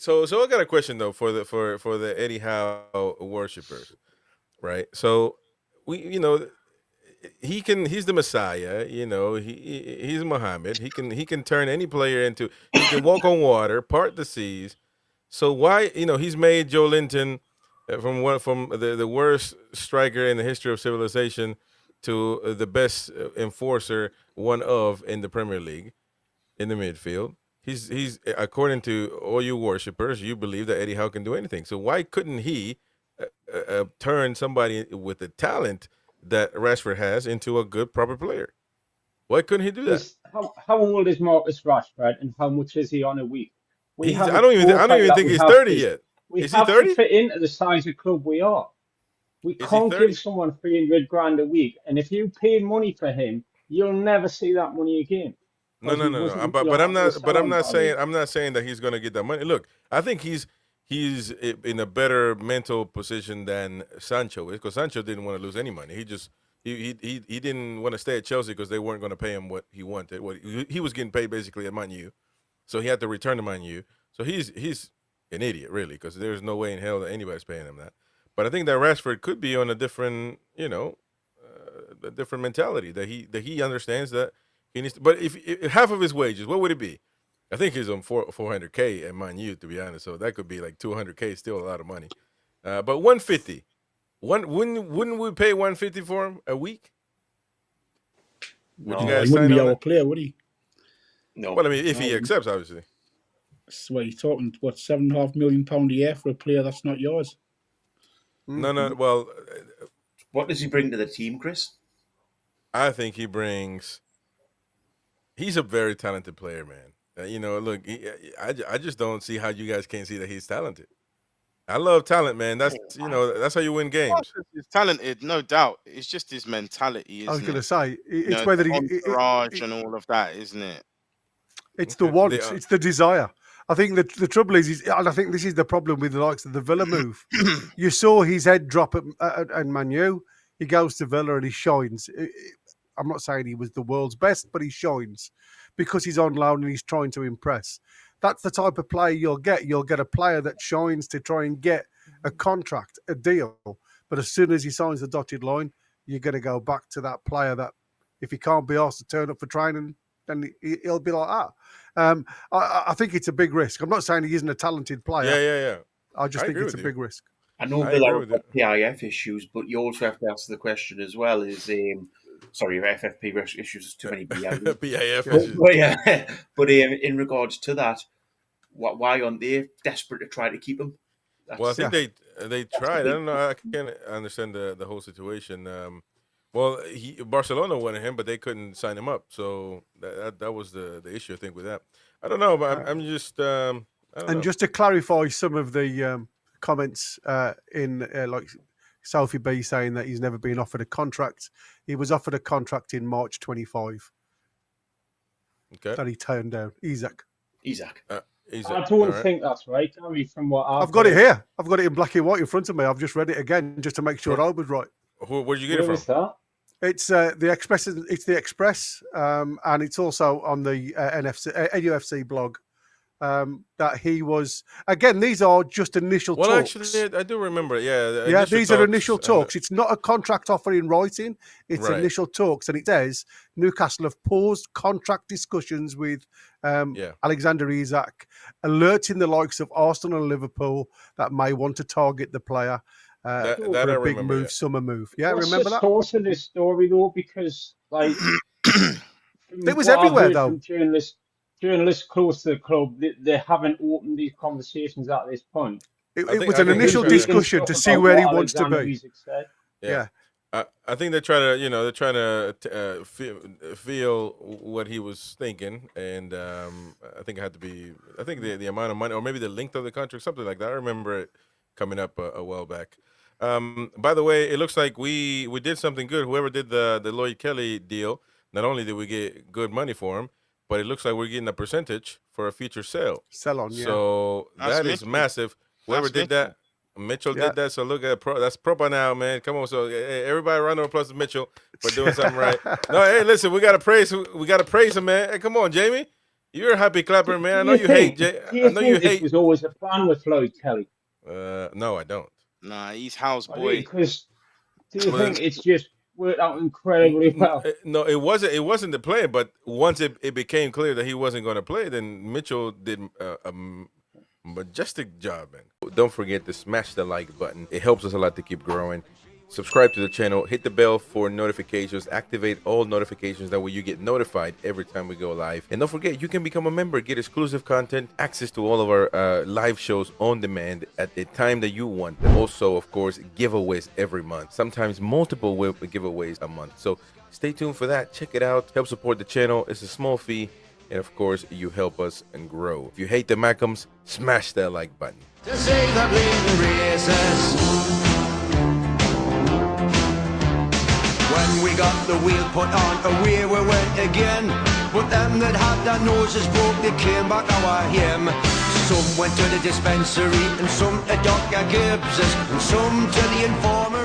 So I got a question though for the Eddie Howe worshippers, right? So he's the Messiah, he's Muhammad. He can turn any player into he can walk on water, part the seas. So why he's made Joe Linton from the worst striker in the history of civilization to the best enforcer one of in the Premier League in the midfield. He's according to all you worshippers, you believe that Eddie Howe can do anything. So why couldn't he turn somebody with the talent that Rashford has into a good proper player? Why couldn't he do that? Because how old is Marcus Rashford and how much is he on a week? We have I don't even think he's 30 yet. We Is he have to 30? fit into the size of club we are. We Is he can't 30? give someone 300 grand a week, and if you pay money for him, you'll never see that money again. No. But I'm not saying that he's going to get that money. Look, I think he's in a better mental position than Sancho is, because Sancho didn't want to lose any money. He didn't want to stay at Chelsea because they weren't going to pay him what he wanted. He was getting paid basically at Man U, so he had to return to Man U. So he's an idiot really, because there's no way in hell that anybody's paying him that. But I think that Rashford could be on a different a different mentality, that he understands that he needs to, but if half of his wages, what would it be? I think he's on 400K at Man U, to be honest. So that could be like 200K, still a lot of money. But 150, wouldn't we pay 150 for him a week? No, he wouldn't be our player, would he? No. Well, I mean, if he accepts, obviously. So you're talking £7.5 million a year for a player that's not yours. No. Well, what does he bring to the team, Chris? I think he brings. He's a very talented player, man. Look, I just don't see how you guys can't see that he's talented. I love talent, man. That's how you win games. He's talented, no doubt. It's just his mentality, isn't it? I was going to say it's whether he entourage and all of that, isn't it? It's the want, it's the desire. I think the trouble is, and I think this is the problem with the likes of the Villa move. You saw his head drop at Man U. He goes to Villa and he shines. I'm not saying he was the world's best, but he shines because he's on loan and he's trying to impress. That's the type of player you'll get. You'll get a player that shines to try and get a contract, a deal. But as soon as he signs the dotted line, you're going to go back to that player that if he can't be asked to turn up for training, then he'll be like that. I think it's a big risk. I'm not saying he isn't a talented player. Yeah. I just think it's a big risk. I know Villa have got PIF issues, but you also have to answer the question as well, is sorry, FFP issues, there's too many PIF issues. But in regards to that, why aren't they desperate to try to keep him? Well, I think they tried. I don't know. I can't understand the whole situation. Barcelona wanted him, but they couldn't sign him up. So that was the issue, I think, with that. I don't know, but I'm just. Just to clarify some of the comments in like Sophie B saying that he's never been offered a contract. He was offered a contract in March 25. Okay. That he turned down. Isak. I don't think that's right, Gary, from what I've got it here. I've got it in black and white in front of me. I've just read it again just to make sure I was right. Where'd you get it from? That? It's the Express. It's the Express, and it's also on the NUFC blog. That he was again. These are just initial talks. Well, actually, I do remember. Yeah. These are initial talks. It's not a contract offer in writing. It's initial talks, and it says Newcastle have paused contract discussions with Alexander Isak, alerting the likes of Arsenal and Liverpool that may want to target the player. That for a big move, summer move. Yeah, remember that? What's the source of this story though? Because like it was everywhere though. Journalists close to the club, they haven't opened these conversations at this point. It was an initial discussion to see where he wants to be. Yeah. I think they're trying to feel what he was thinking, and I think it had to be. I think the amount of money, or maybe the length of the contract, something like that. I remember it coming up a while back. By the way, it looks like we did something good. Whoever did the Lloyd Kelly deal, not only did we get good money for him, but it looks like we're getting a percentage for a future sale. Sell on, yeah. So that is massive. Whoever did that, Mitchell did that. So look at that's proper now, man. Come on, so hey, everybody, round of applause to Mitchell for doing something right. No, hey, listen, we gotta praise him, man. Hey, come on, Jamie. You're a happy clapper, man. I know Do you hate. do I you know think you this hate. was always a plan with Lloyd Kelly? No, I don't. Nah, he's house I boy. Because do you Well, think it's just worked out incredibly well? No, it wasn't. It wasn't the play. But once it became clear that he wasn't going to play, then Mitchell did a majestic job. Man, don't forget to smash the like button. It helps us a lot to keep growing. Subscribe to the channel. Hit the bell for notifications. Activate all notifications. That way you get notified every time we go live. And don't forget, you can become a member, get exclusive content, access to all of our live shows on demand at the time that you want. And also, of course, giveaways every month. Sometimes multiple giveaways a month. So stay tuned for that. Check it out. Help support the channel. It's a small fee. And of course, you help us and grow. If you hate the Mackhams, smash that like button. To save the bleeding races. When we got the wheel put on, away we went again. But them that had their noses broke, they came back our him. Some went to the dispensary, and some to Dr. Gibbs's, and some to the informer.